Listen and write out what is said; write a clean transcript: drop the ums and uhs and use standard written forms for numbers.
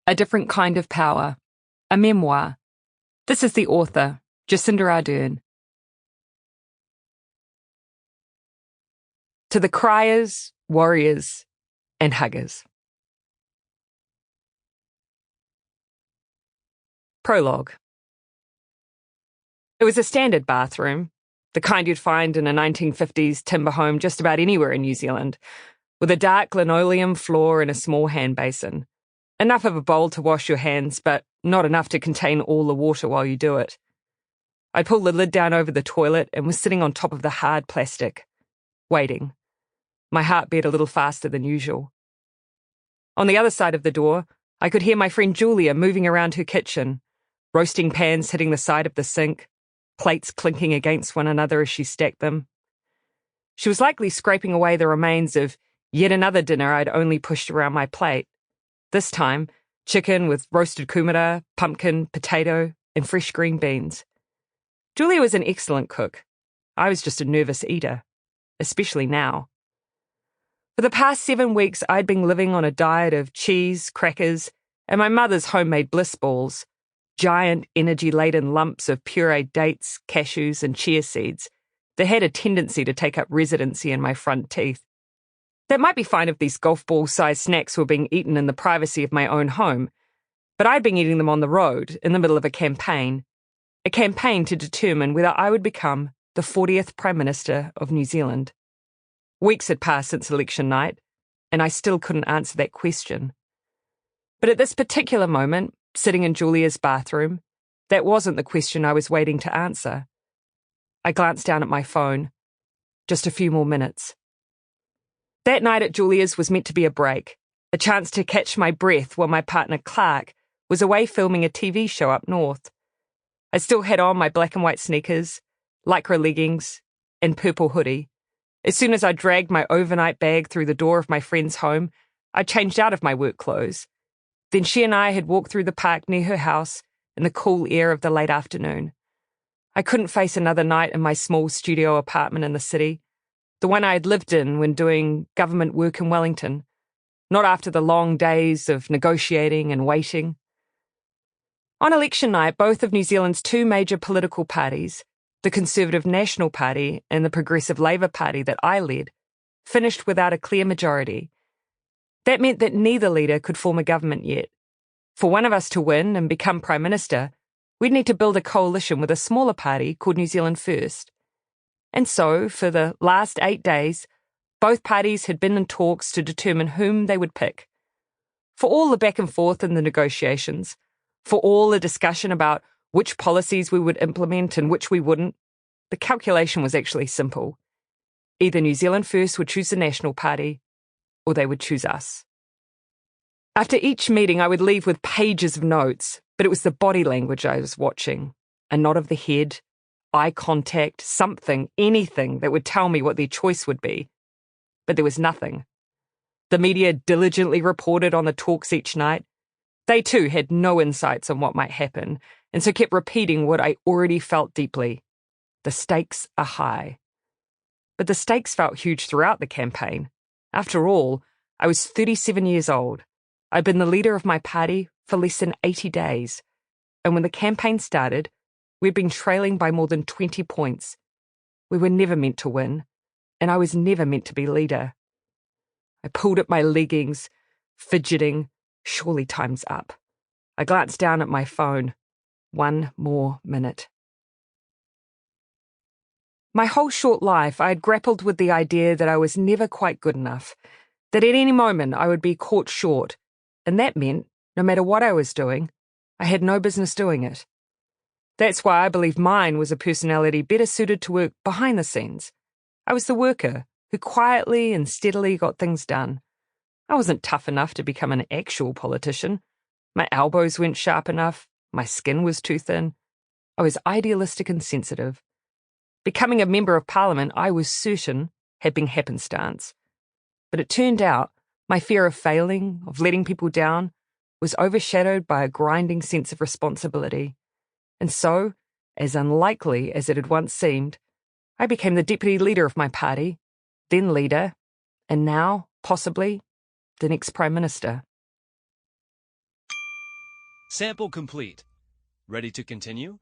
A Different Kind of Power, a memoir. This is the author, Jacinda Ardern. To the criers, warriors, and huggers. Prologue. It was a standard bathroom, the kind you'd find in a 1950s timber home just about anywhere in New Zealand, with a dark linoleum floor and a small hand basin. Enough of a bowl to wash your hands, but not enough to contain all the water while you do it. I pulled the lid down over the toilet and was sitting on top of the hard plastic, waiting. My heart beat a little faster than usual. On the other side of the door, I could hear my friend Julia moving around her kitchen, roasting pans hitting the side of the sink, plates clinking against one another as she stacked them. She was likely scraping away the remains of yet another dinner I'd only pushed around my plate. This time, chicken with roasted kumara, pumpkin, potato, and fresh green beans. Julia was an excellent cook. I was just a nervous eater, especially now. For the past 7 weeks, I'd been living on a diet of cheese, crackers, and my mother's homemade bliss balls, giant energy-laden lumps of pureed dates, cashews, and chia seeds that had a tendency to take up residency in my front teeth. That might be fine if these golf ball-sized snacks were being eaten in the privacy of my own home, but I'd been eating them on the road, in the middle of a campaign to determine whether I would become the 40th Prime Minister of New Zealand. Weeks had passed since election night, and I still couldn't answer that question. But at this particular moment, sitting in Julia's bathroom, that wasn't the question I was waiting to answer. I glanced down at my phone. Just a few more minutes. That night at Julia's was meant to be a break, a chance to catch my breath while my partner Clark was away filming a TV show up north. I still had on my black and white sneakers, lycra leggings, and purple hoodie. As soon as I dragged my overnight bag through the door of my friend's home, I changed out of my work clothes. Then she and I had walked through the park near her house in the cool air of the late afternoon. I couldn't face another night in my small studio apartment in the city, the one I had lived in when doing government work in Wellington, not after the long days of negotiating and waiting. On election night, both of New Zealand's two major political parties, the Conservative National Party and the Progressive Labour Party that I led, finished without a clear majority. That meant that neither leader could form a government yet. For one of us to win and become Prime Minister, we'd need to build a coalition with a smaller party called New Zealand First. And so, for the last 8 days, both parties had been in talks to determine whom they would pick. For all the back and forth in the negotiations, for all the discussion about which policies we would implement and which we wouldn't, the calculation was actually simple. Either New Zealand First would choose the National Party, or they would choose us. After each meeting, I would leave with pages of notes, but it was the body language I was watching. A nod of the head, eye contact, something, anything that would tell me what their choice would be. But there was nothing. The media diligently reported on the talks each night. They too had no insights on what might happen, and so kept repeating what I already felt deeply. The stakes are high. But the stakes felt huge throughout the campaign. After all, I was 37 years old. I'd been the leader of my party for less than 80 days. And when the campaign started, we'd been trailing by more than 20 points. We were never meant to win, and I was never meant to be leader. I pulled at my leggings, fidgeting. Surely time's up. I glanced down at my phone. 1 more minute. My whole short life, I had grappled with the idea that I was never quite good enough, that at any moment I would be caught short, and that meant, no matter what I was doing, I had no business doing it. That's why I believe mine was a personality better suited to work behind the scenes. I was the worker who quietly and steadily got things done. I wasn't tough enough to become an actual politician. My elbows weren't sharp enough. My skin was too thin. I was idealistic and sensitive. Becoming a member of Parliament, I was certain, had been happenstance. But it turned out my fear of failing, of letting people down, was overshadowed by a grinding sense of responsibility. And so, as unlikely as it had once seemed, I became the deputy leader of my party, then leader, and now, possibly, the next Prime Minister. Sample complete. Ready to continue?